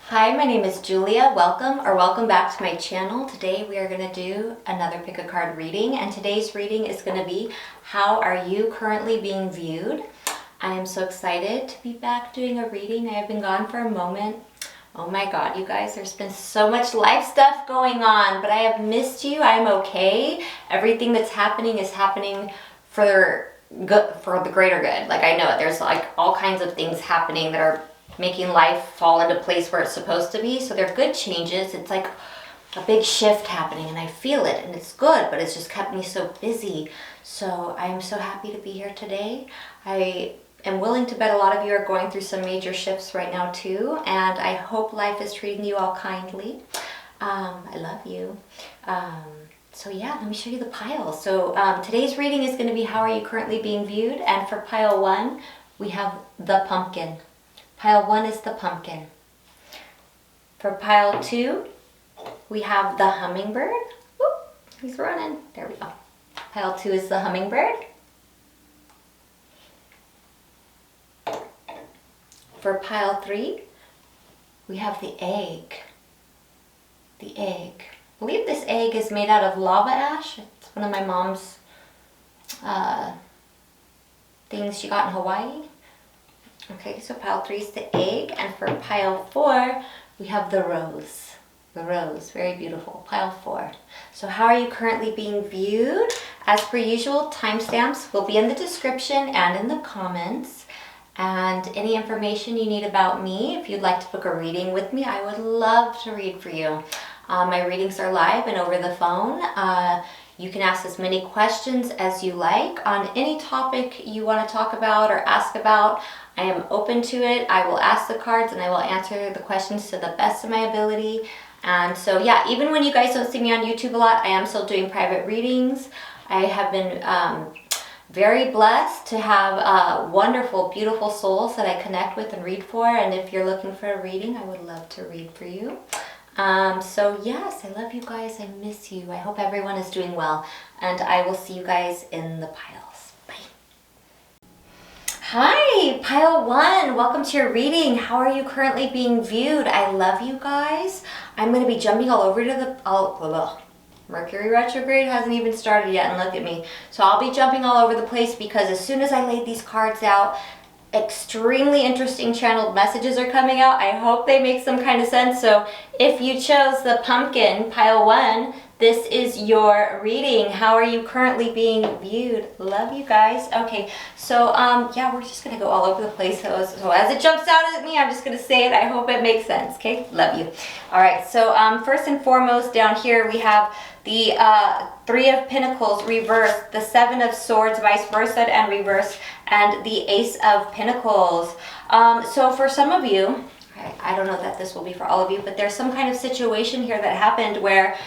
Hi, my name is Julia. Welcome back to my channel. Today we are going to do another pick a card reading, and today's reading is going to be how are you currently being viewed? I am so excited to be back doing a reading. I have been gone for a moment. Oh my god, you guys, there's been so much life stuff going on, but I have missed you. I'm okay. Everything that's happening is happening for good, for the greater good. Like, I know there's like all kinds of things happening that are making life fall into place where it's supposed to be. So they're good changes. It's like a big shift happening and I feel it and it's good, but it's just kept me so busy. So I am so happy to be here today. I am willing to bet a lot of you are going through some major shifts right now too, and I hope life is treating you all kindly. I love you. So yeah, let me show you the pile. So today's reading is going to be how are you currently being viewed, and for pile 1 we have the pumpkin. Pile 1 is the pumpkin. For pile 2, we have the hummingbird. Whoop, he's running. There we go. Pile 2 is the hummingbird. For pile 3, we have the egg. The egg. I believe this egg is made out of lava ash. It's one of my mom's things she got in Hawaii. Okay, so pile 3 is the egg, and for pile 4, we have the rose. The rose, very beautiful, pile 4. So how are you currently being viewed? As per usual, timestamps will be in the description and in the comments. And any information you need about me, if you'd like to book a reading with me, I would love to read for you. My readings are live and over the phone. You can ask as many questions as you like on any topic you want to talk about or ask about. I am open to it. I will ask the cards and I will answer the questions to the best of my ability. And so yeah, even when you guys don't see me on YouTube a lot, I am still doing private readings. I have been very blessed to have wonderful, beautiful souls that I connect with and read for. And if you're looking for a reading, I would love to read for you. So yes, I love you guys. I miss you. I hope everyone is doing well. And I will see you guys in the piles. Bye. Hi, pile 1. Welcome to your reading. How are you currently being viewed? I love you guys. I'm going to be jumping all over to the... Mercury retrograde hasn't even started yet, and look at me. So I'll be jumping all over the place because as soon as I laid these cards out, extremely interesting channeled messages are coming out. I hope they make some kind of sense. So if you chose the pumpkin, pile 1, this is your reading. How are you currently being viewed? Love you guys. Okay, so yeah, we're just gonna go all over the place. So as it jumps out at me, I'm just gonna say it. I hope it makes sense. Okay, love you. All right, so first and foremost, down here we have the 3 of Pentacles reversed, the 7 of Swords vice versa and reversed, and the Ace of Pentacles. So for some of you, I don't know that this will be for all of you, but there's some kind of situation here that happened where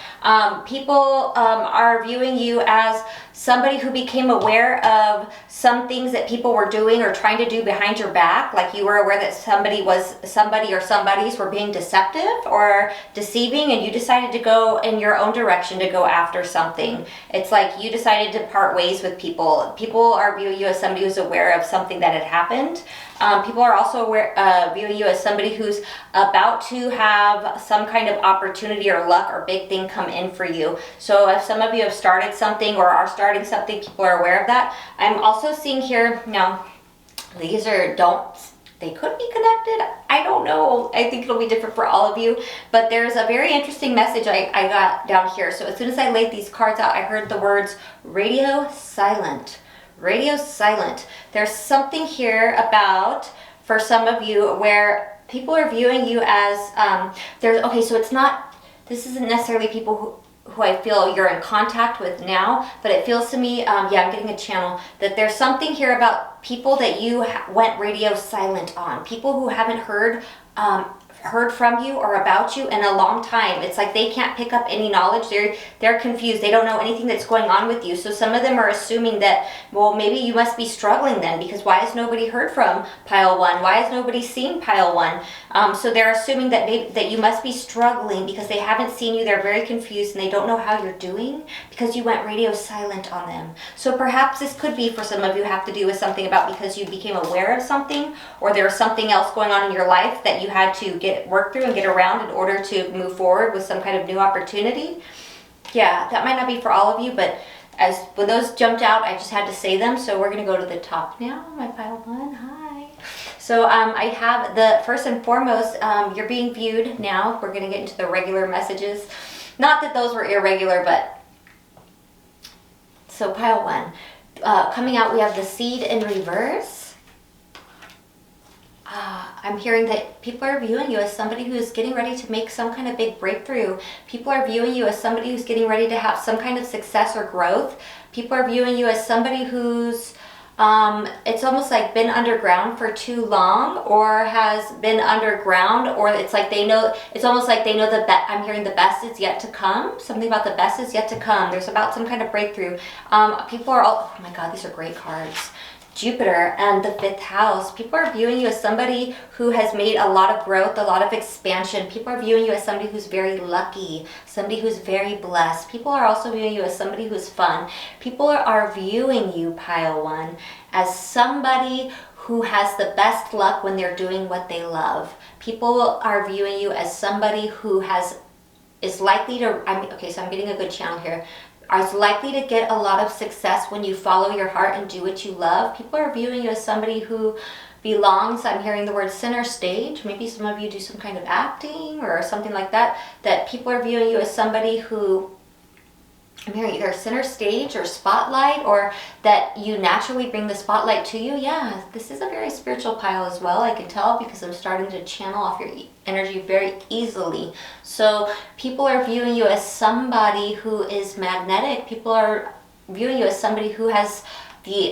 people are viewing you as somebody who became aware of some things that people were doing or trying to do behind your back. Like you were aware that somebody or somebody's were being deceptive or deceiving, and you decided to go in your own direction to go after something. It's like you decided to part ways with people. People are viewing you as somebody who's aware of something that had happened. People are also viewing you as somebody who's about to have some kind of opportunity or luck or big thing come in for you. So if some of you have started something or are starting something, people are aware of that. I'm also seeing here, now, these are, they could be connected. I don't know. I think it'll be different for all of you. But there's a very interesting message I got down here. So as soon as I laid these cards out, I heard the words radio silent. Radio silent. There's something here about, for some of you, where people are viewing you as, okay, so it's not, this isn't necessarily people who I feel you're in contact with now, but it feels to me, yeah, I'm getting a channel, that there's something here about people that you went radio silent on. People who haven't heard from you or about you in a long time. It's like they can't pick up any knowledge. They're confused. They don't know anything that's going on with you. So some of them are assuming that, well, maybe you must be struggling then, because why has nobody heard from pile 1? Why has nobody seen pile 1? So they're assuming that you must be struggling because they haven't seen you. They're very confused and they don't know how you're doing because you went radio silent on them. So perhaps this could be, for some of you, have to do with something about because you became aware of something, or there was something else going on in your life that you had to get get work through and get around in order to move forward with some kind of new opportunity. Yeah, that might not be for all of you, but when those jumped out, I just had to say them. So we're going to go to the top now. My pile 1, hi. So I have the first and foremost, you're being viewed now. We're going to get into the regular messages. Not that those were irregular, but so pile 1. Coming out, we have the Seed in reverse. I'm hearing that people are viewing you as somebody who is getting ready to make some kind of big breakthrough. People are viewing you as somebody who's getting ready to have some kind of success or growth. People are viewing you as somebody who's, it's almost like been underground for too long, or has been underground, or it's like they know, it's almost like they know I'm hearing the best is yet to come. Something about the best is yet to come. There's about some kind of breakthrough. People are all, oh my God, these are great cards. Jupiter and the 5th house. People are viewing you as somebody who has made a lot of growth, a lot of expansion. People are viewing you as somebody who's very lucky, somebody who's very blessed. People are also viewing you as somebody who's fun. People are viewing you, pile 1, as somebody who has the best luck when they're doing what they love. People are viewing you as somebody who is likely to, okay, so I'm getting a good channel here, is likely to get a lot of success when you follow your heart and do what you love. People are viewing you as somebody who belongs, I'm hearing the word center stage. Maybe some of you do some kind of acting or something like that. That people are viewing you as somebody who, I'm hearing either center stage or spotlight, or that you naturally bring the spotlight to you. Yeah, this is a very spiritual pile as well. I can tell because I'm starting to channel off your energy very easily. So people are viewing you as somebody who is magnetic. People are viewing you as somebody who has the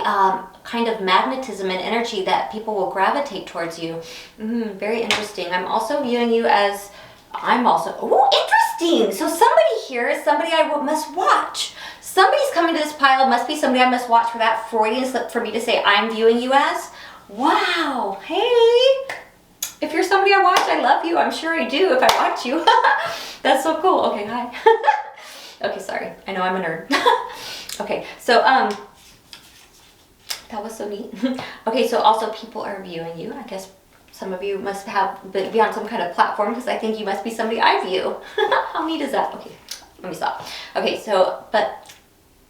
kind of magnetism and energy that people will gravitate towards you. Very interesting. I'm also viewing you as, oh, interesting. So somebody here is somebody I must watch. Somebody's coming to this pile. Must be somebody I must watch for that Freudian slip for me to say I'm viewing you as. Wow. Hey. If you're somebody I watch, I love you. I'm sure I do if I watch you. That's so cool. Okay, hi. Okay, sorry. I know I'm a nerd. Okay, so that was so neat. Okay, so also people are viewing you. I guess some of you must be on some kind of platform, because I think you must be somebody I view. How neat is that? Okay, let me stop. Okay, so, but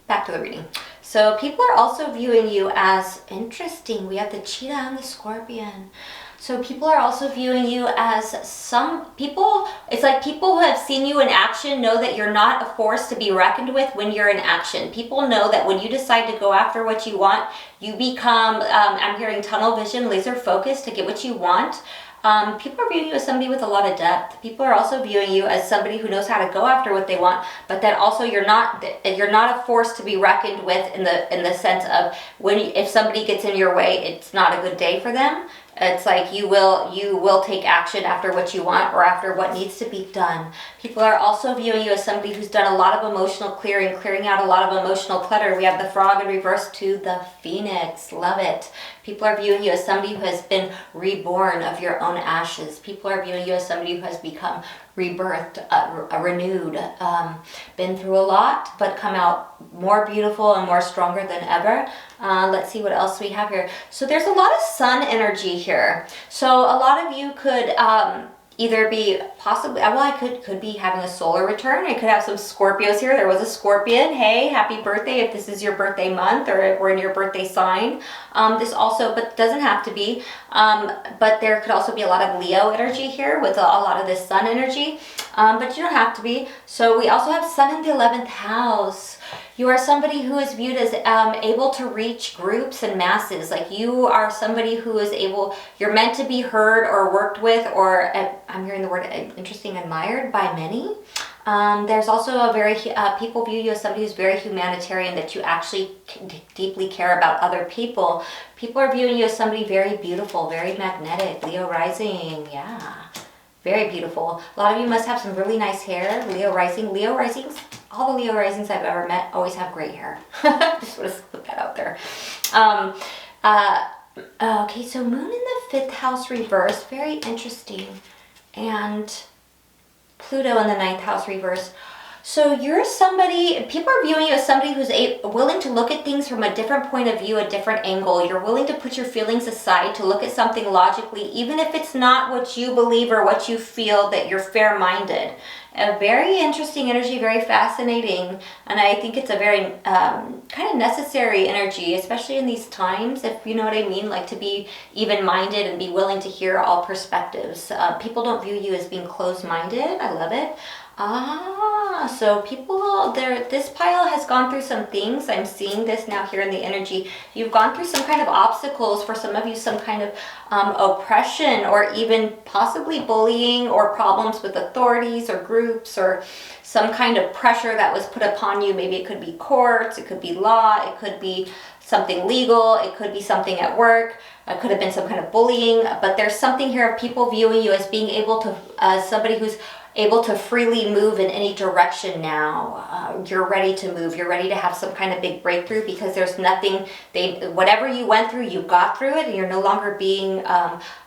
back to the reading. So people are also viewing you as interesting. We have the cheetah and the scorpion. So people are also viewing you as some people, it's like people who have seen you in action know that you're not a force to be reckoned with when you're in action. People know that when you decide to go after what you want, you become, I'm hearing tunnel vision, laser focus to get what you want. People are viewing you as somebody with a lot of depth. People are also viewing you as somebody who knows how to go after what they want, but that also you're not a force to be reckoned with in the sense of if somebody gets in your way, it's not a good day for them. It's like you will take action after what you want or after what needs to be done. People are also viewing you as somebody who's done a lot of emotional clearing out a lot of emotional clutter. We have the frog in reverse to the phoenix. Love it. People are viewing you as somebody who has been reborn of your own ashes. People are viewing you as somebody who has become rebirthed, renewed, been through a lot, but come out more beautiful and more stronger than ever. Let's see what else we have here. So there's a lot of sun energy here. So a lot of you could either be possibly, well, I could be having a solar return. I could have some Scorpios here. There was a Scorpion. Hey, happy birthday if this is your birthday month or if we're in your birthday sign. This also, but doesn't have to be. But there could also be a lot of Leo energy here with a lot of this sun energy. But you don't have to be. So we also have sun in the 11th house. You are somebody who is viewed as able to reach groups and masses. Like you are somebody who is able, you're meant to be heard or worked with, or I'm hearing the word interesting, admired by many. There's also a very, people view you as somebody who's very humanitarian, that you actually deeply care about other people. People are viewing you as somebody very beautiful, very magnetic, Leo rising, yeah. Very beautiful. A lot of you must have some really nice hair. Leo risings, all the Leo risings I've ever met always have great hair. Just want to put that out there. Okay, so moon in the 5th house reverse, very interesting. And Pluto in the 9th house reverse. So you're somebody, people are viewing you as somebody who's willing to look at things from a different point of view, a different angle. You're willing to put your feelings aside to look at something logically, even if it's not what you believe or what you feel, that you're fair-minded. A very interesting energy, very fascinating, and I think it's a very kind of necessary energy, especially in these times, if you know what I mean, like to be even-minded and be willing to hear all perspectives. People don't view you as being closed-minded. I love it. So people there, this pile has gone through some things. I'm seeing this now here in the energy. You've gone through some kind of obstacles, for some of you, some kind of oppression, or even possibly bullying or problems with authorities or groups, or some kind of pressure that was put upon you. Maybe it could be courts, it could be law, it could be something legal, it could be something at work. It could have been some kind of bullying, but there's something here of people viewing you as being able to, somebody who's able to freely move in any direction now. You're ready to move. You're ready to have some kind of big breakthrough, because there's nothing, whatever you went through, you got through it, and you're no longer being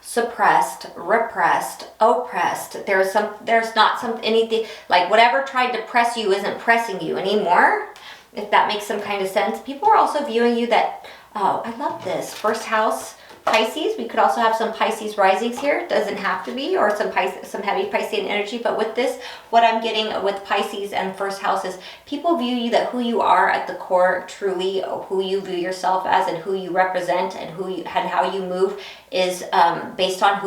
suppressed, repressed, oppressed. There's not anything, like whatever tried to press you isn't pressing you anymore, if that makes some kind of sense. People are also viewing you that, oh, I love this, first house, Pisces. We could also have some Pisces risings here. It doesn't have to be, or some heavy Piscean energy. But with this, what I'm getting with Pisces and first house is people view you, that who you are at the core, truly who you view yourself as, and who you represent, and how you move is based on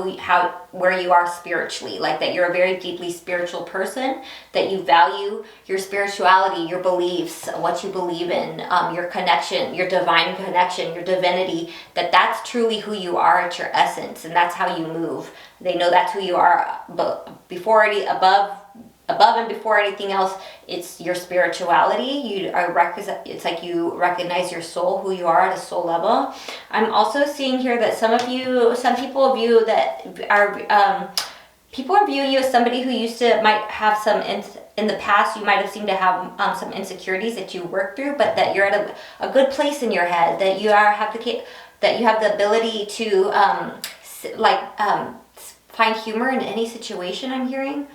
where you are spiritually. Like that you're a very deeply spiritual person, that you value your spirituality, your beliefs, what you believe in, your connection, your divine connection, your divinity, that's truly who you are at your essence, and that's how you move. They know that's who you are, but above and before anything else, it's your spirituality. It's like you recognize your soul, who you are at a soul level. I'm also seeing here that some people view people are viewing you as somebody who might have some, in the past, you might have seemed to have some insecurities that you worked through, but that you're at a good place in your head, that you have the ability to find humor in any situation. I'm hearing.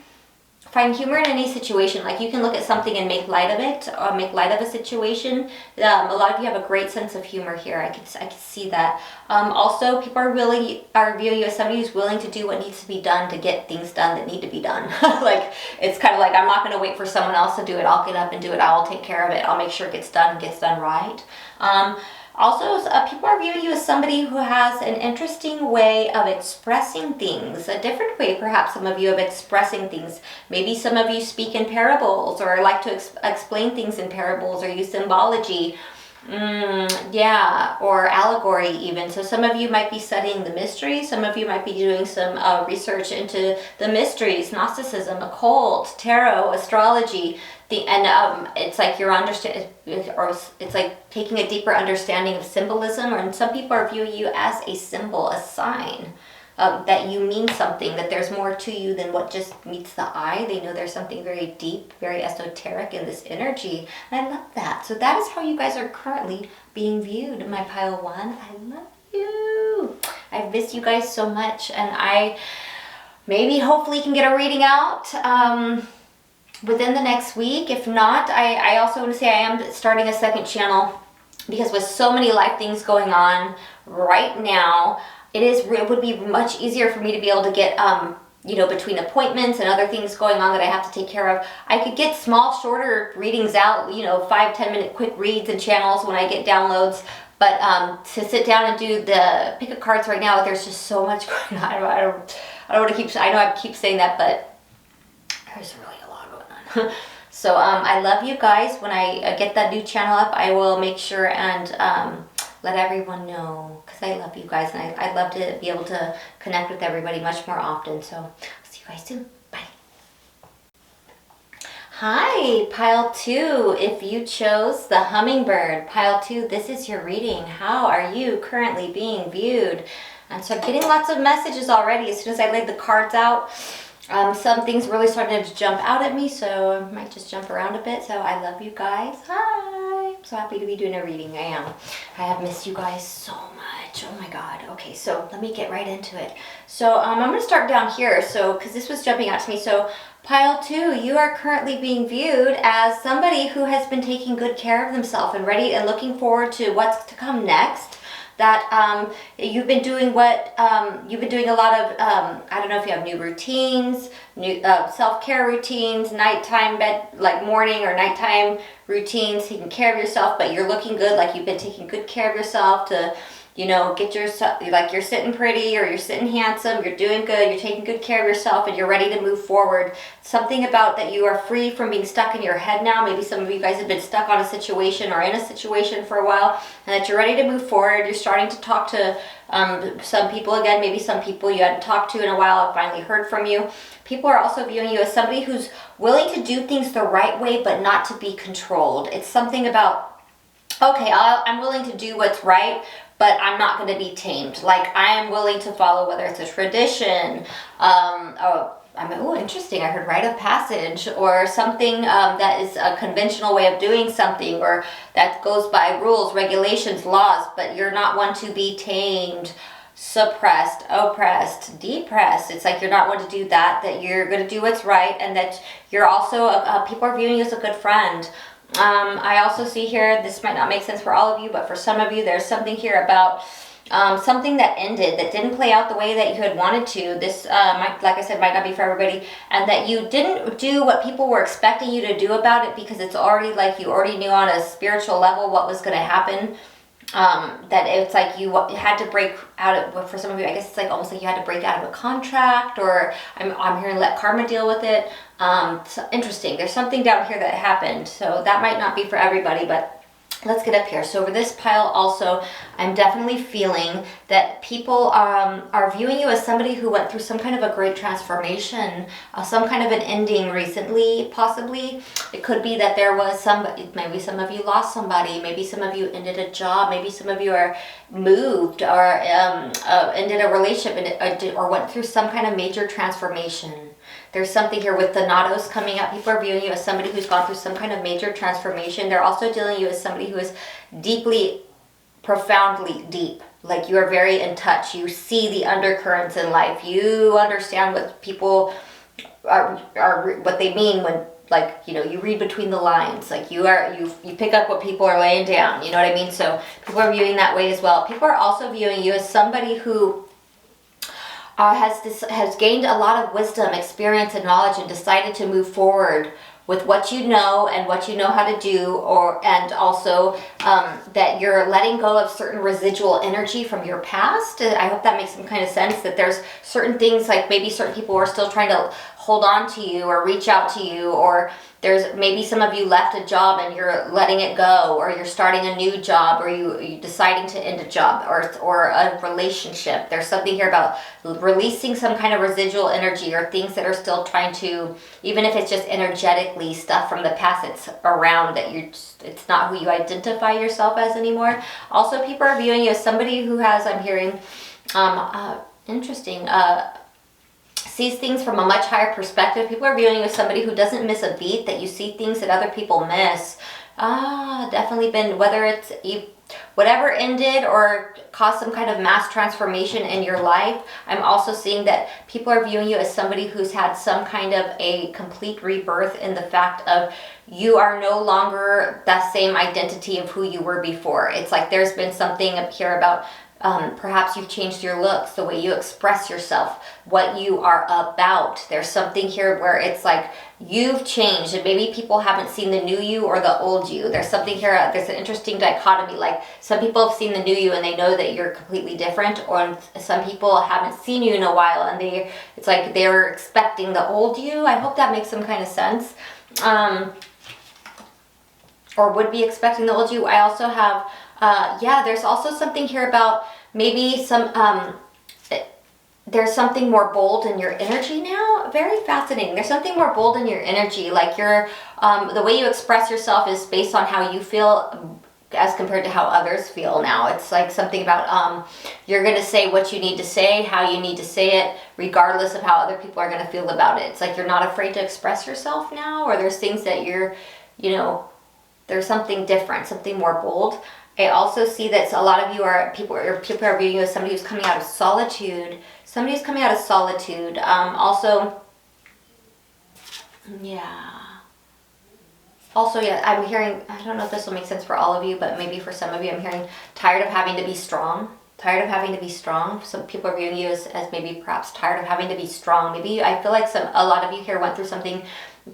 Find humor in any situation. Like you can look at something and make light of it, or make light of a situation. A lot of you have a great sense of humor here. I can see that. Also, people are viewing you as somebody who's willing to do what needs to be done to get things done that need to be done. Like it's kind of like, I'm not going to wait for someone else to do it. I'll get up and do it. I'll take care of it. I'll make sure it gets done right. Also, people are viewing you as somebody who has an interesting way of expressing things, a different way, perhaps, some of you, of expressing things. Maybe some of you speak in parables, or like to explain things in parables, or use symbology. Or allegory even. So some of you might be studying the mysteries. Some of you might be doing some research into the mysteries, Gnosticism, occult, tarot, astrology. It's like it's like taking a deeper understanding of symbolism. Or some people are viewing you as a symbol, a sign. That you mean something, that there's more to you than what just meets the eye. They know there's something very deep, very esoteric in this energy. And I love that. So that is how you guys are currently being viewed, my pile one. I love you. I miss you guys so much. And I hopefully can get a reading out within the next week. If not, I also want to say I am starting a second channel, because with so many life things going on right now, it would be much easier for me to be able to get, between appointments and other things going on that I have to take care of. I could get small, shorter readings out, 5-10 minute quick reads and channels when I get downloads. But to sit down and do the pick of cards right now, there's just so much going on. I don't want to keep, I know I keep saying that, but there's really a lot going on. So I love you guys. When I get that new channel up, I will make sure and let everyone know, because I love you guys, and I'd love to be able to connect with everybody much more often. So I'll see you guys soon. Bye. Hi, pile 2. If you chose the hummingbird, pile 2, this is your reading. How are you currently being viewed? And so I'm getting lots of messages already. As soon as I laid the cards out, some things really started to jump out at me, so I might just jump around a bit. So I love you guys. Hi. so happy to be doing a reading. I am. I have missed you guys so much. Oh my God. Okay, so let me get right into it. So I'm going to start down here. So, because this was jumping out to me. So pile 2, you are currently being viewed as somebody who has been taking good care of themselves and ready and looking forward to what's to come next. That you've been doing a lot of, I don't know if you have new routines, new self-care routines, nighttime bed, like morning or nighttime routines, taking care of yourself, but you're looking good, like you've been taking good care of yourself to, you know, get yourself, like you're sitting pretty or you're sitting handsome, you're doing good, you're taking good care of yourself and you're ready to move forward. Something about that you are free from being stuck in your head now. Maybe some of you guys have been stuck on a situation or in a situation for a while, and that you're ready to move forward. You're starting to talk to some people again, maybe some people you hadn't talked to in a while have finally heard from you. People are also viewing you as somebody who's willing to do things the right way, but not to be controlled. It's something about, okay, I'm willing to do what's right, but I'm not going to be tamed. Like, I am willing to follow, whether it's a tradition, interesting, I heard rite of passage, or something that is a conventional way of doing something, or that goes by rules, regulations, laws, but you're not one to be tamed, suppressed, oppressed, depressed. It's like you're not one to do that, that you're going to do what's right, and that you're also, people are viewing you as a good friend. I also see here, this might not make sense for all of you, but for some of you, there's something here about something that ended, that didn't play out the way that you had wanted to. This, like I said, might not be for everybody, and that you didn't do what people were expecting you to do about it, because it's already like you already knew on a spiritual level what was going to happen. That it's like you had to break out of, for some of you, I guess it's like almost like you had to break out of a contract, or I'm hearing let karma deal with it. So interesting. There's something down here that happened. So that might not be for everybody, but let's get up here. So over this pile also, I'm definitely feeling that people are viewing you as somebody who went through some kind of a great transformation, some kind of an ending recently, possibly. It could be that there was maybe some of you lost somebody, maybe some of you ended a job, maybe some of you are moved, or ended a relationship, or went through some kind of major transformation. There's something here with the Nados coming up. People are viewing you as somebody who's gone through some kind of major transformation. They're also dealing you as somebody who is deeply, profoundly deep. Like you are very in touch. You see the undercurrents in life. You understand what people are what they mean when, like, you know, you read between the lines. Like you pick up what people are laying down. You know what I mean? So people are viewing that way as well. People are also viewing you as somebody who has gained a lot of wisdom, experience, and knowledge, and decided to move forward with what you know and what you know how to do, and also that you're letting go of certain residual energy from your past. I hope that makes some kind of sense, that there's certain things, like maybe certain people are still trying to hold on to you or reach out to you, or there's maybe some of you left a job and you're letting it go, or you're starting a new job, or you deciding to end a job, or a relationship. There's something here about releasing some kind of residual energy, or things that are still trying to, even if it's just energetically stuff from the past that's around, that it's not who you identify yourself as anymore. Also, people are viewing you as somebody who has, I'm hearing, sees things from a much higher perspective. People are viewing you as somebody who doesn't miss a beat, that you see things that other people miss. Definitely been, whether it's whatever ended or caused some kind of mass transformation in your life. I'm also seeing that people are viewing you as somebody who's had some kind of a complete rebirth, in the fact of you are no longer that same identity of who you were before. It's like there's been something up here about perhaps you've changed your looks, the way you express yourself, what you are about. There's something here where it's like you've changed, and maybe people haven't seen the new you or the old you. There's something here, there's an interesting dichotomy. Like some people have seen the new you and they know that you're completely different, or some people haven't seen you in a while and it's like they're expecting the old you. I hope that makes some kind of sense. Or would be expecting the old you. I also have there's also something here about maybe there's something more bold in your energy now. Very fascinating. There's something more bold in your energy. Like the way you express yourself is based on how you feel as compared to how others feel now. It's like something about you're going to say what you need to say, how you need to say it, regardless of how other people are going to feel about it. It's like you're not afraid to express yourself now, or there's things that you're, there's something different, something more bold. I also see that a lot of you are people are viewing you as somebody who's coming out of solitude. Somebody who's coming out of solitude. Also, yeah. Also, yeah, I'm hearing, I don't know if this will make sense for all of you, but maybe for some of you, I'm hearing tired of having to be strong. Tired of having to be strong. Some people are viewing you as maybe perhaps tired of having to be strong. Maybe I feel like a lot of you here went through something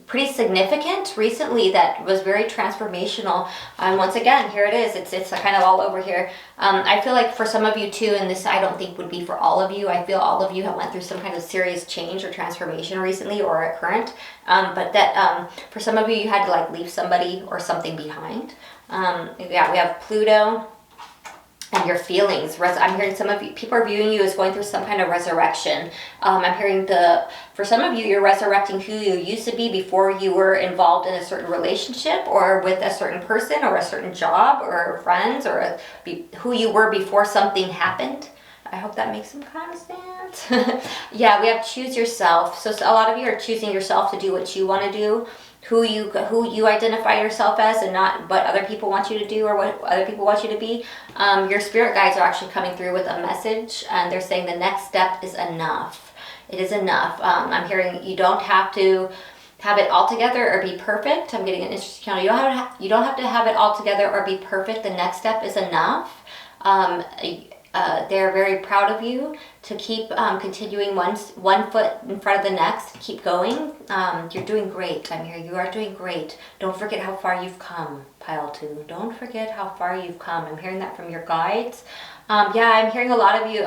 pretty significant recently that was very transformational. Once again, here it is. It's kind of all over here. I feel like for some of you too, and this I don't think would be for all of you. I feel all of you have went through some kind of serious change or transformation recently or at current. But that for some of you, you had to like leave somebody or something behind. Yeah, we have Pluto. And your feelings. I'm hearing some of you, people are viewing you as going through some kind of resurrection. I'm hearing for some of you, you're resurrecting who you used to be before you were involved in a certain relationship or with a certain person or a certain job or friends or who you were before something happened. I hope that makes some kind of sense. Yeah, we have choose yourself. So a lot of you are choosing yourself to do what you want to do. Who you identify yourself as and not what other people want you to do or what other people want you to be. Your spirit guides are actually coming through with a message and they're saying the next step is enough. It is enough. I'm hearing you don't have to have it all together or be perfect. I'm getting an interesting count. You don't have to have it all together or be perfect. The next step is enough. They're very proud of you to keep continuing one foot in front of the next. Keep going. You're doing great. I'm here. You are doing great. Don't forget how far you've come, pile 2. Don't forget how far you've come. I'm hearing that from your guides. Yeah, I'm hearing a lot of you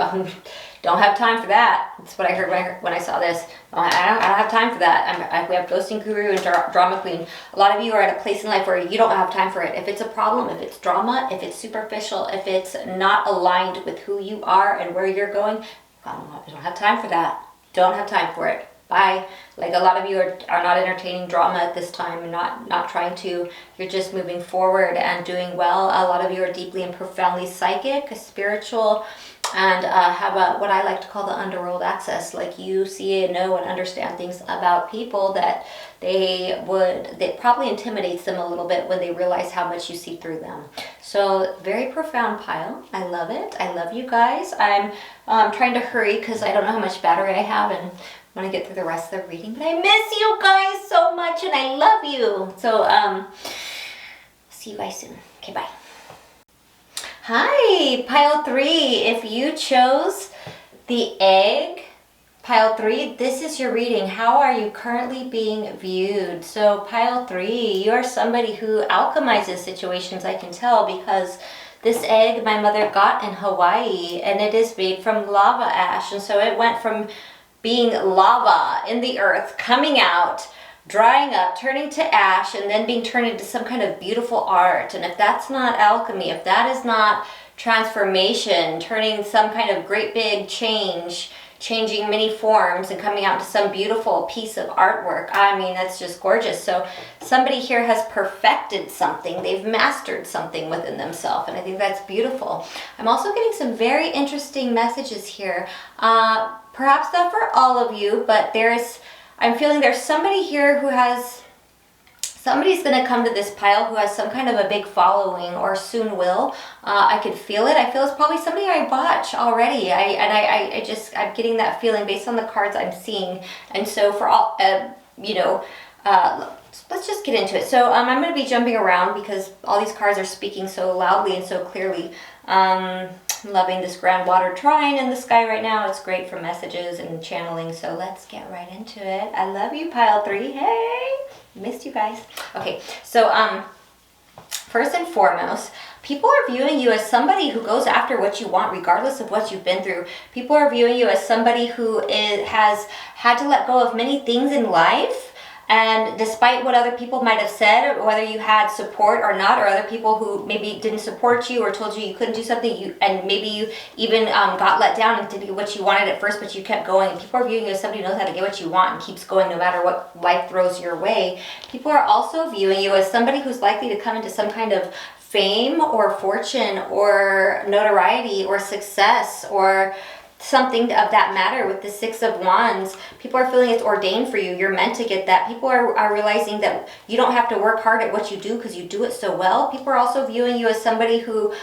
don't have time for that. That's what I heard when I saw this. I don't have time for that. We have Ghosting Guru and Drama Queen. A lot of you are at a place in life where you don't have time for it. If it's a problem, if it's drama, if it's superficial, if it's not aligned with who you are and where you're going, I don't have time for that. Don't have time for it. Bye. Like a lot of you are not entertaining drama at this time and not trying to. You're just moving forward and doing well. A lot of you are deeply and profoundly psychic, spiritual, and have what I like to call the underworld access. Like you see and know and understand things about people that that probably intimidates them a little bit when they realize how much you see through them. So very profound pile. I love it. I love you guys. I'm trying to hurry because I don't know how much battery I have and I want to get through the rest of the reading, but I miss you guys so much and I love you. So see you guys soon. Okay, bye. Hi, pile 3. If you chose the egg, pile 3, this is your reading. How are you currently being viewed? So pile 3, you are somebody who alchemizes situations, I can tell, because this egg my mother got in Hawaii and it is made from lava ash. And so it went from being lava in the earth, coming out, drying up, turning to ash, and then being turned into some kind of beautiful art. And if that's not alchemy, if that is not transformation, turning some kind of great big change, changing many forms and coming out to some beautiful piece of artwork, I mean, that's just gorgeous. So somebody here has perfected something. They've mastered something within themselves, and I think that's beautiful. I'm also getting some very interesting messages here. Perhaps not for all of you, but I'm feeling there's somebody here who somebody's going to come to this pile who has some kind of a big following or soon will. I could feel it. I feel it's probably somebody I watch already. I'm getting that feeling based on the cards I'm seeing. And so for all, let's just get into it. So I'm going to be jumping around because all these cards are speaking so loudly and so clearly. I'm loving this grand water trine in the sky right now. It's great for messages and channeling. So let's get right into it. I love you, pile 3. Hey, missed you guys. Okay, so first and foremost, people are viewing you as somebody who goes after what you want regardless of what you've been through. People are viewing you as somebody who has had to let go of many things in life. And despite what other people might have said, whether you had support or not, or other people who maybe didn't support you or told you couldn't do something, and maybe you even got let down and didn't get what you wanted at first, but you kept going. People are viewing you as somebody who knows how to get what you want and keeps going no matter what life throws your way. People are also viewing you as somebody who's likely to come into some kind of fame or fortune or notoriety or success or something of that matter with the Six of Wands. People are feeling it's ordained for you. You're meant to get that. People are realizing that you don't have to work hard at what you do because you do it so well. People are also viewing you as somebody who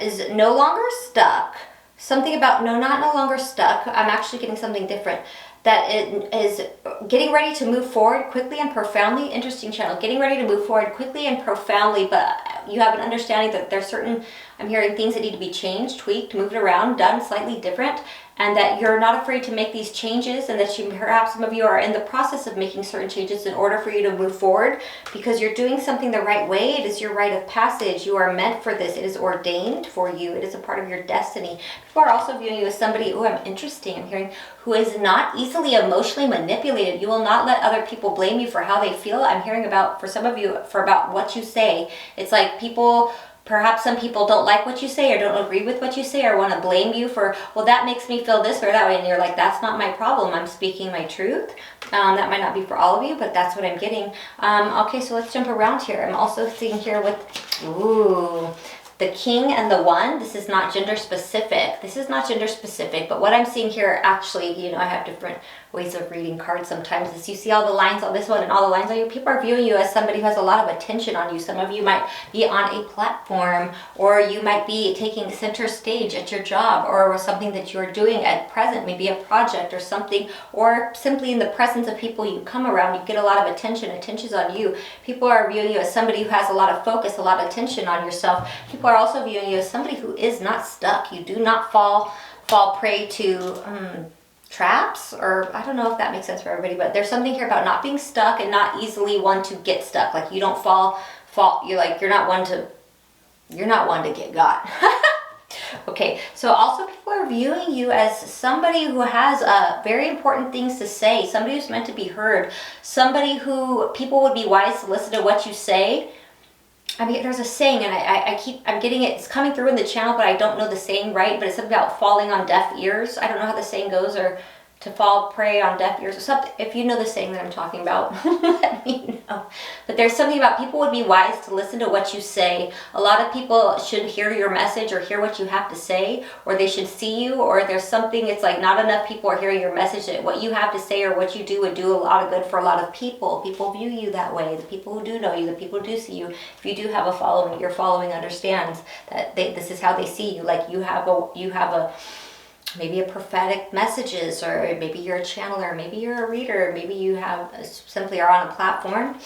is no longer stuck. Something about, no, not no longer stuck. I'm actually getting something different. That it is getting ready to move forward quickly and profoundly. Interesting channel. Getting ready to move forward quickly and profoundly, but you have an understanding that there's certain, I'm hearing things that need to be changed, tweaked, moved around, done slightly different, and that you're not afraid to make these changes, and that you, perhaps some of you are in the process of making certain changes in order for you to move forward, because you're doing something the right way. It is your rite of passage. You are meant for this. It is ordained for you. It is a part of your destiny. People are also viewing you as somebody, oh, I'm hearing, who is not easily emotionally manipulated. You will not let other people blame you for how they feel. I'm hearing about, for some of you, for about what you say. It's like people, perhaps some people don't like what you say or don't agree with what you say or want to blame you for, well, that makes me feel this or that way. And you're like, that's not my problem. I'm speaking my truth. That might not be for all of you, but that's what I'm getting. Okay, so let's jump around here. I'm also seeing here with, ooh, the King and the One. This is not gender specific. This is not gender specific, but what I'm seeing here, actually, you know, I have different ways of reading cards sometimes. As you see all the lines on this one and all the lines on you, people are viewing you as somebody who has a lot of attention on you. Some of you might be on a platform, or you might be taking center stage at your job, or something that you're doing at present, maybe a project or something, or simply in the presence of people you come around, you get a lot of attention. Attention's on you. People are viewing you as somebody who has a lot of focus, a lot of attention on yourself. People are also viewing you as somebody who is not stuck. You do not fall prey to traps, or I don't know if that makes sense for everybody, but there's something here about not being stuck and not easily one to get stuck. Like you don't fall, you're not one to get got. Okay, so also people are viewing you as somebody who has very important things to say, somebody who's meant to be heard, somebody who people would be wise to listen to what you say. I mean, there's a saying, and I'm getting it, it's coming through in the channel, but I don't know the saying right, but it's something about falling on deaf ears. I don't know how the saying goes, or to fall prey on deaf ears or something. If you know the saying that I'm talking about, let me know. But there's something about people would be wise to listen to what you say. A lot of people should hear your message or hear what you have to say, or they should see you, or there's something, it's like not enough people are hearing your message, that what you have to say or what you do would do a lot of good for a lot of people. People view you that way. The people who do know you, the people who do see you. If you do have a following, your following understands that this is how they see you. Like you have a maybe a prophetic messages, or maybe you're a channeler, maybe you're a reader, maybe you have simply are on a platform.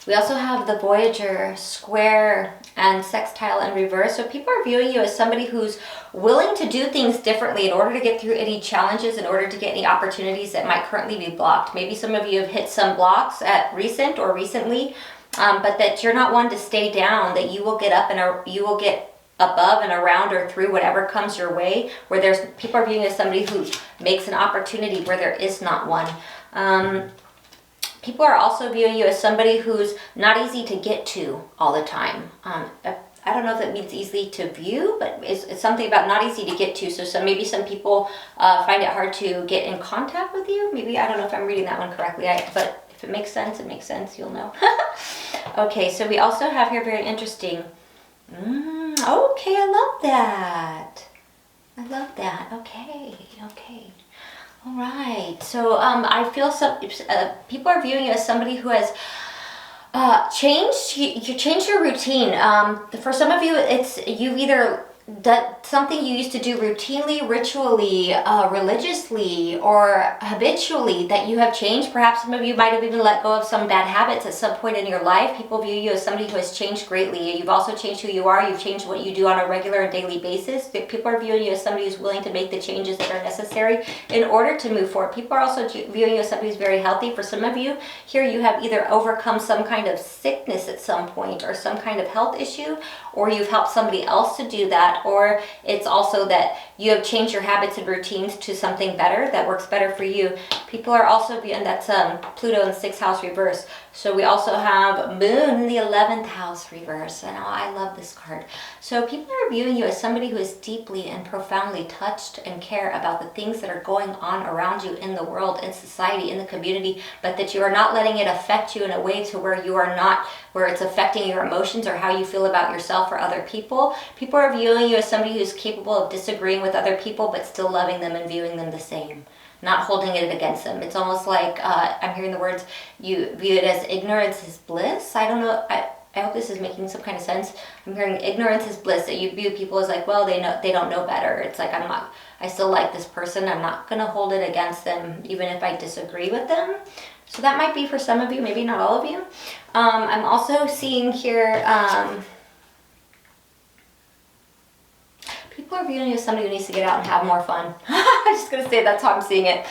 We also have the Voyager, square, and sextile in reverse. So people are viewing you as somebody who's willing to do things differently in order to get through any challenges, in order to get any opportunities that might currently be blocked. Maybe some of you have hit some blocks at recently, but that you're not one to stay down, that you will get up and you will get above and around or through whatever comes your way, where there's people are viewing as somebody who makes an opportunity where there is not one. People are also viewing you as somebody who's not easy to get to all the time. I don't know if that means easy to view, but it's something about not easy to get to. So maybe some people find it hard to get in contact with you. Maybe, I don't know if I'm reading that one correctly, but if it makes sense, it makes sense, you'll know. Okay, so we also have here, very interesting, okay, I love that. I love that. Okay. All right. So I feel some people are viewing you as somebody who has changed. You changed your routine. For some of you, it's you've either done something you used to do routinely, ritually, religiously, or habitually that you have changed. Perhaps some of you might have even let go of some bad habits at some point in your life. People view you as somebody who has changed greatly. You've also changed who you are. You've changed what you do on a regular and daily basis. People are viewing you as somebody who's willing to make the changes that are necessary in order to move forward. People are also viewing you as somebody who's very healthy. For some of you, here you have either overcome some kind of sickness at some point, or some kind of health issue, or you've helped somebody else to do that, or it's also that you have changed your habits and routines to something better that works better for you. People are also viewing, that's Pluto in the 6th house reverse. So we also have Moon in the 11th house reverse. And I love this card. So people are viewing you as somebody who is deeply and profoundly touched and care about the things that are going on around you in the world, in society, in the community, but that you are not letting it affect you in a way to where you are not, where it's affecting your emotions or how you feel about yourself or other people. People are viewing you as somebody who's capable of disagreeing with other people, but still loving them and viewing them the same. Not holding it against them. It's almost like, I'm hearing the words, you view it as ignorance is bliss. I don't know, I hope this is making some kind of sense. I'm hearing ignorance is bliss, that you view people as like, well, they don't know better. It's like, I still like this person. I'm not gonna hold it against them, even if I disagree with them. So that might be for some of you, maybe not all of you. I'm also seeing here, people are viewing you as somebody who needs to get out and have more fun. I'm just going to say that's how I'm seeing it.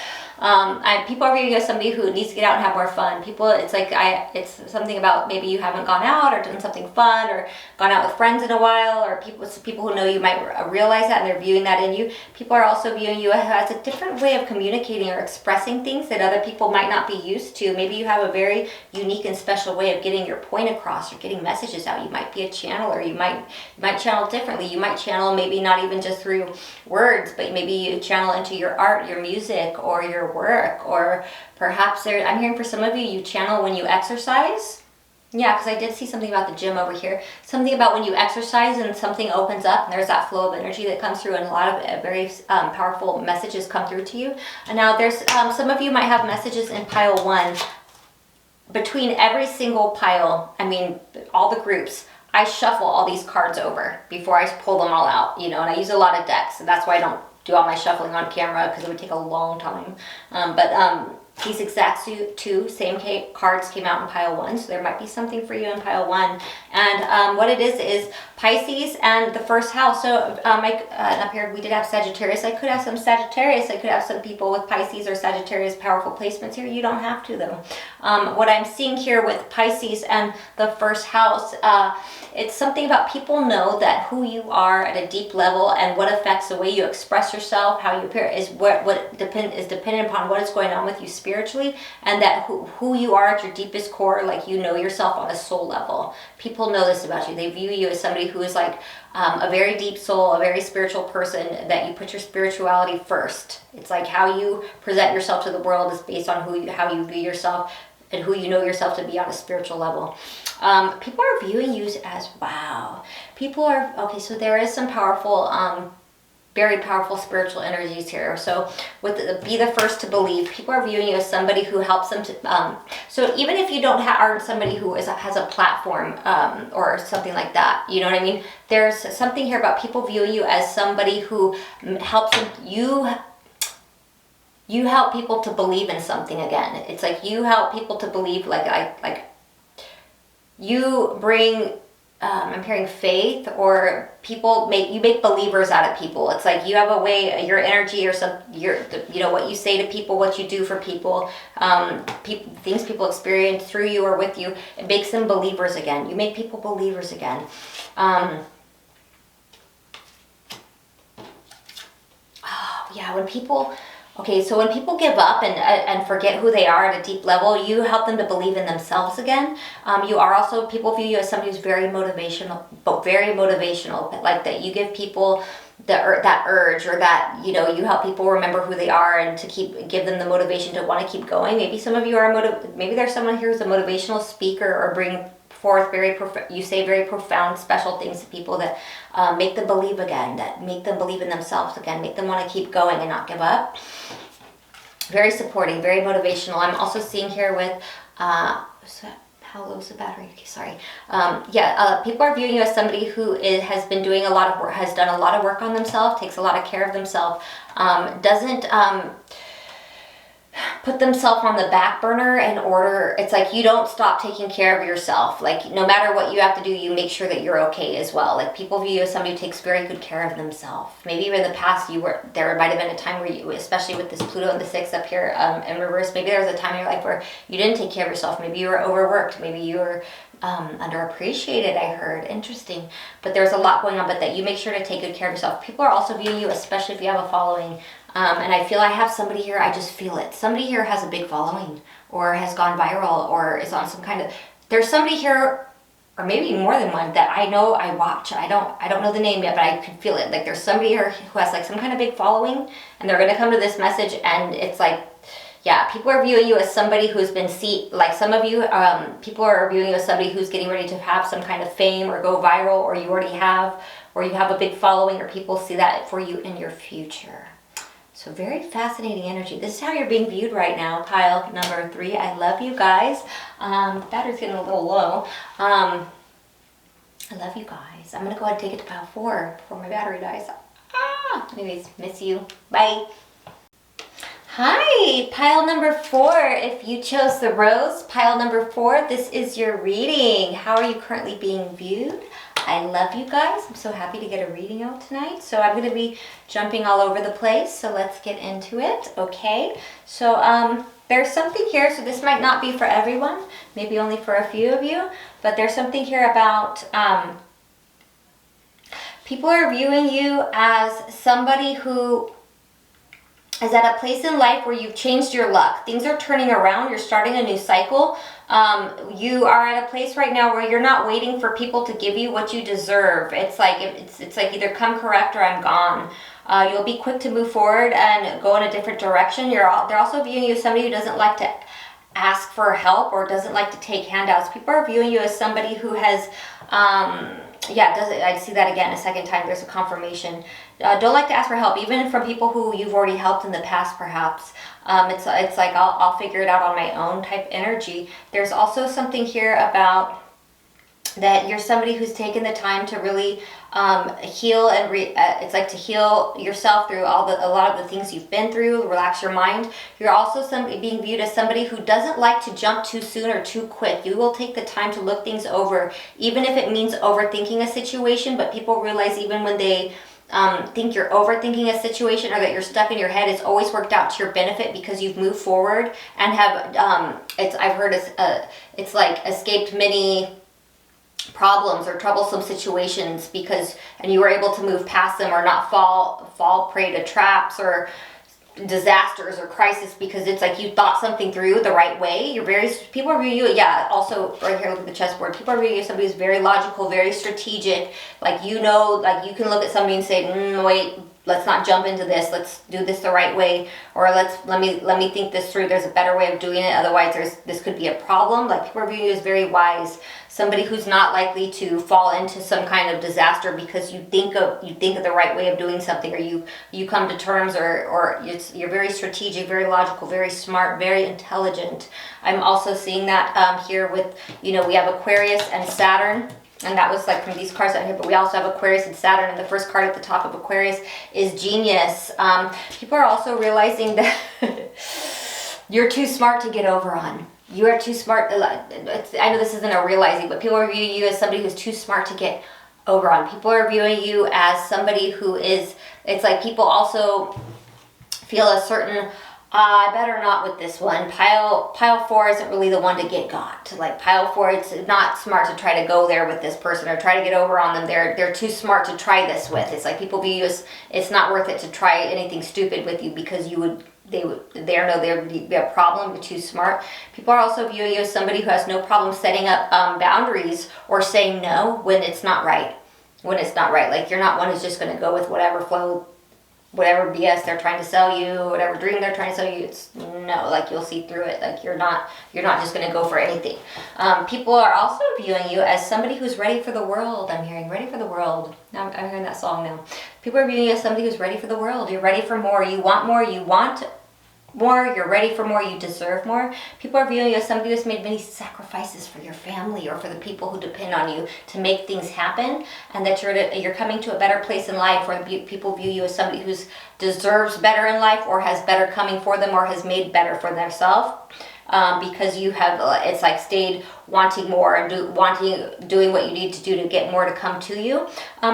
People are viewing you as somebody who needs to get out and have more fun. People, it's like, it's something about maybe you haven't gone out or done something fun or gone out with friends in a while, or people who know you might realize that and they're viewing that in you. People are also viewing you as a different way of communicating or expressing things that other people might not be used to. Maybe you have a very unique and special way of getting your point across or getting messages out. You might be a channeler. You might channel differently. You might channel maybe not even just through words, but maybe you channel into your art, your music, or your work, or perhaps I'm hearing for some of you, you channel when you exercise. Yeah, because I did see something about the gym over here. Something about when you exercise and something opens up and there's that flow of energy that comes through, and a lot of very powerful messages come through to you. And now there's some of you might have messages in pile 1. Between every single pile, I mean all the groups, I shuffle all these cards over before I pull them all out, you know, and I use a lot of decks, and that's why I don't do all my shuffling on camera, because it would take a long time. These exact two same cards came out in pile 1, so there might be something for you in pile 1. And what it is Pisces and the 1st house. So up here we did have Sagittarius. I could have some Sagittarius. I could have some people with Pisces or Sagittarius powerful placements here. You don't have to though. What I'm seeing here with Pisces and the 1st house, it's something about people know that who you are at a deep level and what affects the way you express yourself, how you appear, is dependent upon what is going on with you spiritually, and that who you are at your deepest core, like you know yourself on a soul level. People know this about you. They view you as somebody who is like a very deep soul, a very spiritual person, that you put your spirituality first. It's like how you present yourself to the world is based on how you view yourself and who you know yourself to be on a spiritual level. People are viewing you as, wow. People are, okay, so there is some powerful, very powerful spiritual energies here. So with be the first to believe, people are viewing you as somebody who helps them to, so even if you don't aren't somebody who has a platform or something like that, you know what I mean? There's something here about people viewing you as somebody who helps them, you help people to believe in something again. It's like you help people to believe, like you bring, I'm hearing faith, or you make believers out of people. It's like you have a way, your energy or what you say to people, what you do for people, things people experience through you or with you, it makes them believers again. You make people believers again. Yeah, when people give up and forget who they are at a deep level, you help them to believe in themselves again. People view you as somebody who's very motivational, like that you give people that urge, or that, you help people remember who they are and to give them the motivation to want to keep going. Maybe some of you are maybe there's someone here who's a motivational speaker, or bring forth you say very profound, special things to people that make them believe again, that make them believe in themselves again, make them want to keep going and not give up. Very supporting, very motivational. I'm also seeing here with, how low is the battery? Okay, sorry. People are viewing you as somebody who has been doing a lot of work, has done a lot of work on themselves, takes a lot of care of themselves, doesn't put themselves on the back burner in order. It's like you don't stop taking care of yourself. Like no matter what you have to do, you make sure that you're okay as well. Like people view you as somebody who takes very good care of themselves. Maybe even in the past there might have been a time where you, especially with this Pluto and the 6 up here in reverse, maybe there was a time in your life where you didn't take care of yourself. Maybe you were overworked. Maybe you were underappreciated, I heard. Interesting. But there's a lot going on, but that you make sure to take good care of yourself. People are also viewing you, especially if you have a following. And I feel I have somebody here, I just feel it. Somebody here has a big following or has gone viral or is on some kind of, there's somebody here, or maybe more than one, that I know I watch. I don't know the name yet, but I can feel it. Like there's somebody here who has like some kind of big following and they're going to come to this message and it's like, yeah, people are viewing you as somebody who's been like some of you, people are viewing you as somebody who's getting ready to have some kind of fame or go viral, or you already have, or you have a big following, or people see that for you in your future. So very fascinating energy. This is how you're being viewed right now, pile number 3. I love you guys. Battery's getting a little low. I love you guys. I'm going to go ahead and take it to pile 4 before my battery dies. Anyways, miss you. Bye. Hi, pile number 4. If you chose the rose, pile number 4, this is your reading. How are you currently being viewed? I love you guys. I'm so happy to get a reading out tonight. So I'm going to be jumping all over the place. So let's get into it. Okay. So there's something here. So this might not be for everyone. Maybe only for a few of you. But there's something here about people are viewing you as somebody who is at a place in life where you've changed your luck. Things are turning around. You're starting a new cycle. You are at a place right now where you're not waiting for people to give you what you deserve. It's like it's like either come correct or I'm gone. You'll be quick to move forward and go in a different direction. They're also viewing you as somebody who doesn't like to ask for help or doesn't like to take handouts. People are viewing you as somebody who has I see that again a second time. There's a confirmation. Don't like to ask for help, even from people who you've already helped in the past, perhaps. It's like I'll figure it out on my own type energy. There's also something here about that you're somebody who's taken the time to really heal and it's like to heal yourself through a lot of the things you've been through, relax your mind. You're also being viewed as somebody who doesn't like to jump too soon or too quick. You will take the time to look things over, even if it means overthinking a situation. But people realize even when they think you're overthinking a situation or that you're stuck in your head, it's always worked out to your benefit because you've moved forward and have I've heard it's like escaped many problems or troublesome situations and you were able to move past them or not fall prey to traps or disasters or crisis because it's like you thought something through the right way. People are viewing you, also right here, look at the chessboard. People are viewing you as somebody who's very logical, very strategic. Like you can look at somebody and say, wait, let's not jump into this. Let's do this the right way, or let me think this through. There's a better way of doing it. Otherwise, this could be a problem. Like people are viewing you as very wise. Somebody who's not likely to fall into some kind of disaster because you think of the right way of doing something, or you come to terms, or you're very strategic, very logical, very smart, very intelligent. I'm also seeing that here with, we have Aquarius and Saturn. And that was like from these cards out here, but we also have Aquarius and Saturn, and the first card at the top of Aquarius is Genius. People are also realizing that you're too smart to get over on. You are too smart. I know this isn't a realizing, but people are viewing you as somebody who's too smart to get over on. People are viewing you as somebody who is, it's like people also feel a certain, I better not with this one. Pile 4 isn't really the one to get got. Like pile 4, it's not smart to try to go there with this person or try to get over on them. They're too smart to try this with. It's like people view you as it's not worth it to try anything stupid with you because they know there would be a problem. You're too smart. People are also viewing you as somebody who has no problem setting up boundaries or saying no when it's not right. Like you're not one who's just going to go with whatever flow, whatever BS they're trying to sell you, whatever dream they're trying to sell you. It's no, like you'll see through it. Like you're not just going to go for anything. People are also viewing you as somebody who's ready for the world. I'm hearing ready for the world. Now I'm hearing that song now. People are viewing you as somebody who's ready for the world. You're ready for more. You want more. You want more, you're ready for more, you deserve more. People are viewing you as somebody who's made many sacrifices for your family or for the people who depend on you to make things happen, and that you're coming to a better place in life where people view you as somebody who's deserves better in life, or has better coming for them, or has made better for themselves. Because you have, it's like stayed wanting more and doing what you need to do to get more to come to you.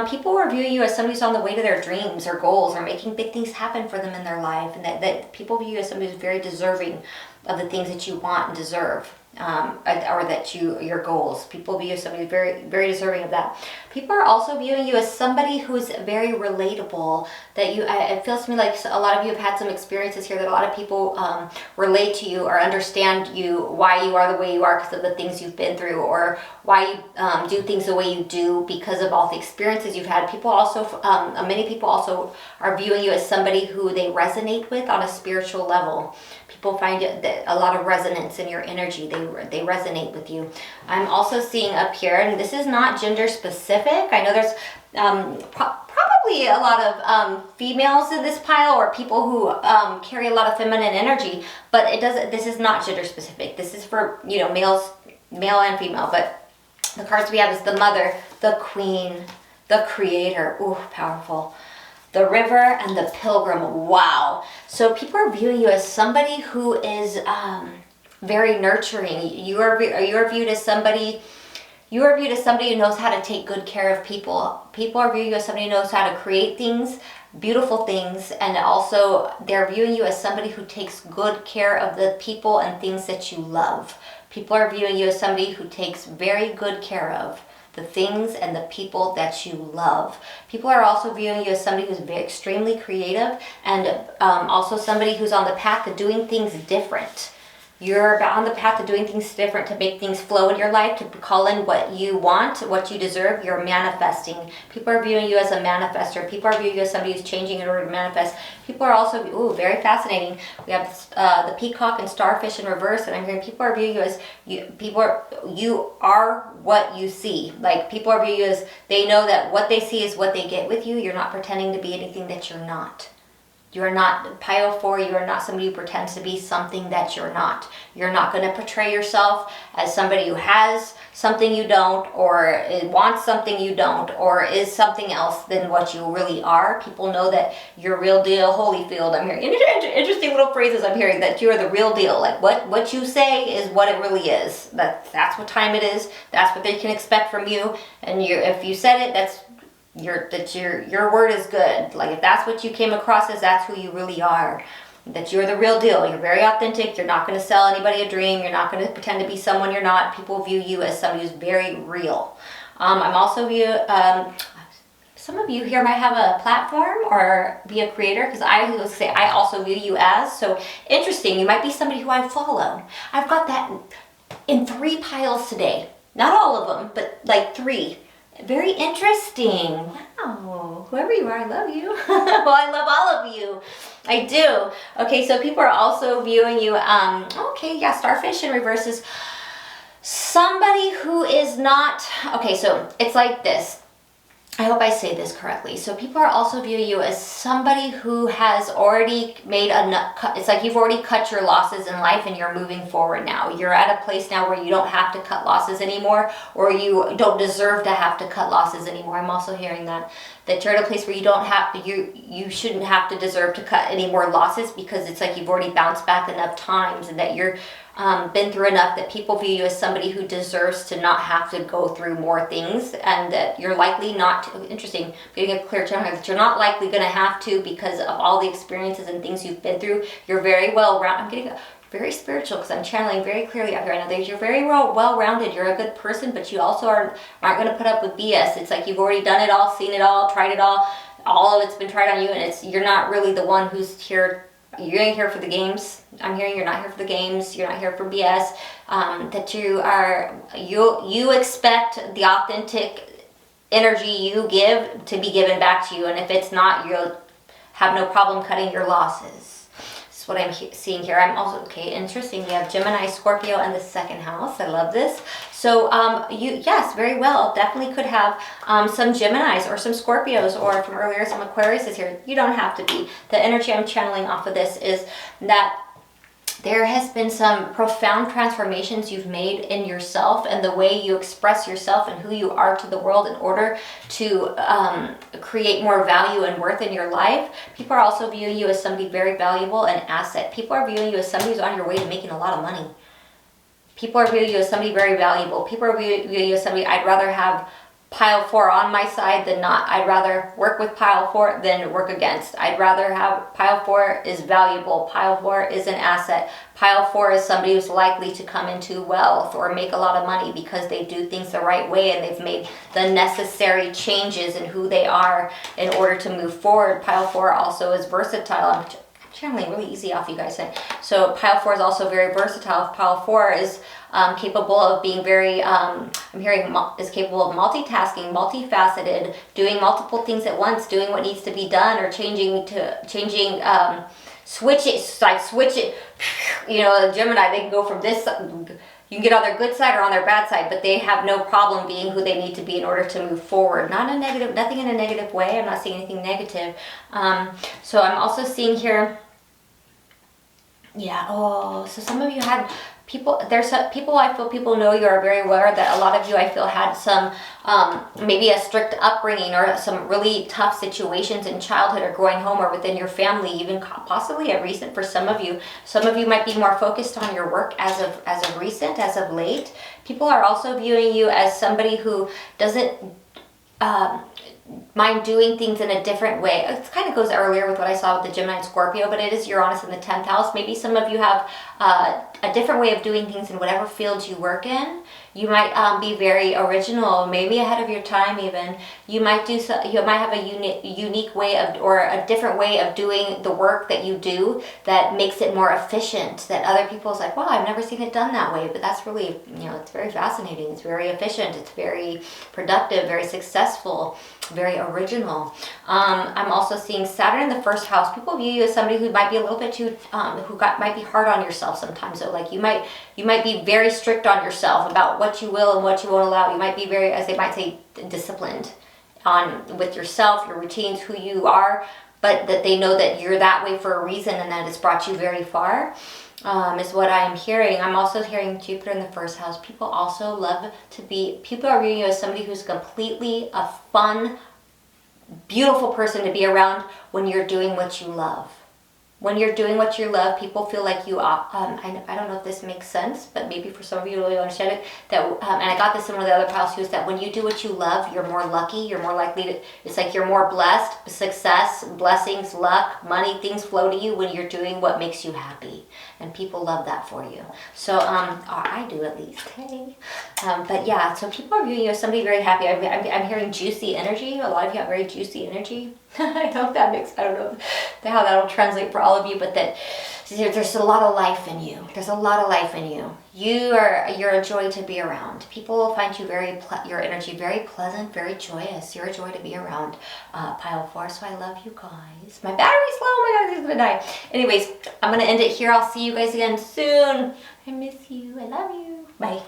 People are viewing you as somebody who's on the way to their dreams or goals, or making big things happen for them in their life, and that people view you as somebody who's very deserving of the things that you want and deserve. Or that your goals. People view you as somebody very, very deserving of that. People are also viewing you as somebody who's very relatable. That it feels to me like a lot of you have had some experiences here that a lot of people relate to you or understand you, why you are the way you are because of the things you've been through, or why you do things the way you do because of all the experiences you've had. People also, many people also are viewing you as somebody who they resonate with on a spiritual level. People find a lot of resonance in your energy. They resonate with you. I'm also seeing up here, and this is not gender specific. I know there's probably a lot of females in this pile, or people who carry a lot of feminine energy, but it doesn't. This is not gender specific. This is for, you know, male and female. But the cards we have is the Mother, the Queen, the Creator. Ooh, powerful. The River, and the Pilgrim. Wow. So people are viewing you as somebody who is very nurturing. You are viewed as somebody. You are viewed as somebody who knows how to take good care of people. People are viewing you as somebody who knows how to create things, beautiful things, and also they're viewing you as somebody who takes good care of the people and things that you love. People are viewing you as somebody who takes very good care of the things and the people that you love. People are also viewing you as somebody who's very extremely creative, and also somebody who's on the path to doing things different. You're on the path to doing things different, to make things flow in your life, to call in what you want, what you deserve. You're manifesting. People are viewing you as a manifester. People are viewing you as somebody who's changing in order to manifest. People are also, very fascinating. We have the peacock and starfish in reverse, and I'm hearing people are viewing you as, you are what you see. Like, people are viewing you as, they know that what they see is what they get with you. You're not pretending to be anything that you're not. You are not, pile 4, you are not somebody who pretends to be something that you're not. You're not going to portray yourself as somebody who has something you don't, or wants something you don't, or is something else than what you really are. People know that you're real deal. Holyfield, I'm hearing interesting little phrases I'm hearing, that you're the real deal. Like what you say is what it really is. That's what time it is. That's what they can expect from you. And if you said it, your word is good. Like, if that's what you came across as, that's who you really are. That you're the real deal. You're very authentic. You're not going to sell anybody a dream. You're not going to pretend to be someone you're not. People view you as somebody who's very real. I'm also some of you here might have a platform or be a creator, because I will say I also view you as. So interesting. You might be somebody who I follow. I've got that in 3 piles today. Not all of them, but like 3. Very interesting. Wow. Whoever you are, I love you. Well, I love all of you. I do. Okay, so people are also viewing you, starfish in reverse is somebody who is not, okay, so it's like this. I hope I say this correctly. So people are also viewing you as somebody who has already made it's like you've already cut your losses in life and you're moving forward now. You're at a place now where you don't have to cut losses anymore, or you don't deserve to have to cut losses anymore. I'm also hearing that you're at a place where you don't have to, you shouldn't have to deserve to cut any more losses, because it's like you've already bounced back enough times, and that you're been through enough, that people view you as somebody who deserves to not have to go through more things, and that you're likely not, interesting, getting a clear channel here, that you're not likely going to have to, because of all the experiences and things you've been through. You're very well-rounded. I'm getting very spiritual, because I'm channeling very clearly out here. I know that you're very well-rounded. You're a good person, but you also aren't going to put up with BS. It's like you've already done it all, seen it all, tried it all. All of it's been tried on you, and you're not really the one who's here. You ain't here for the games. I'm hearing you're not here for the games. You're not here for BS. That you expect the authentic energy you give to be given back to you. And if it's not, you'll have no problem cutting your losses. That's what I'm seeing here. I'm also, okay, interesting. We have Gemini, Scorpio, and the 2nd house. I love this. So yes, very well. Definitely could have some Geminis or some Scorpios, or from earlier some Aquariuses here. You don't have to be. The energy I'm channeling off of this is that there has been some profound transformations you've made in yourself and the way you express yourself and who you are to the world in order to create more value and worth in your life. People are also viewing you as somebody very valuable and asset. People are viewing you as somebody who's on your way to making a lot of money. People are viewing you as somebody very valuable. People are viewing you as somebody I'd rather have pile 4 on my side than not. I'd rather work with pile 4 than work against. I'd rather have pile 4 is valuable. Pile 4 is an asset. Pile 4 is somebody who's likely to come into wealth or make a lot of money because they do things the right way and they've made the necessary changes in who they are in order to move forward. Pile 4 also is versatile. I'm channeling really easy off you guys. So pile 4 is also very versatile. Pile 4 is capable of being very, I'm hearing is capable of multitasking, multifaceted, doing multiple things at once, doing what needs to be done, or switch it. You know, Gemini, they can go from this, you can get on their good side or on their bad side, but they have no problem being who they need to be in order to move forward. Not in a negative, nothing in a negative way. I'm not seeing anything negative. So I'm also seeing here, yeah, oh, so some of you had people, there's people, I feel people know you are very aware that a lot of you, I feel, had some, maybe a strict upbringing or some really tough situations in childhood or growing home or within your family, even possibly a recent for some of you. Some of you might be more focused on your work as of recent, as of late. People are also viewing you as somebody who doesn't, mind doing things in a different way. It kind of goes earlier with what I saw with the Gemini and Scorpio, but it is Uranus in the 10th house. Maybe some of you have a different way of doing things in whatever field you work in. You might be very original, maybe ahead of your time even. You might do so, you might have a unique way of, or a different way of doing the work that you do that makes it more efficient, that other people's like, wow, I've never seen it done that way. But that's really, you know, it's very fascinating. It's very efficient. It's very productive, very successful, very original. I'm also seeing Saturn in the 1st house. People view you as somebody who might be a little bit too, might be hard on yourself sometimes. So like you might be very strict on yourself about what you will and what you won't allow. You might be very, as they might say, disciplined with yourself, your routines, who you are, but that they know that you're that way for a reason and that it's brought you very far. Is what I'm hearing. I'm also hearing Jupiter in the 1st house. People also love to be, people are viewing you as somebody who's completely a fun, beautiful person to be around when you're doing what you love. When you're doing what you love, people feel like you are, I don't know if this makes sense, but maybe for some of you you'll understand it, that, and I got this in one of the other piles too, is that when you do what you love, you're more lucky, you're more likely to, it's like you're more blessed, success, blessings, luck, money, things flow to you when you're doing what makes you happy. And people love that for you. So, I do at least, hey. But yeah, so people are viewing you as somebody very happy. I'm hearing juicy energy. A lot of you have very juicy energy. I hope that makes, I don't know how that'll translate for all of you, but that there's a lot of life in you. There's a lot of life in you. You're a joy to be around. People find you your energy very pleasant, very joyous. You're a joy to be around, pile 4. So I love you guys. My battery's low. Oh my God, it's gonna die. Anyways, I'm gonna end it here. I'll see you guys again soon. I miss you. I love you. Bye.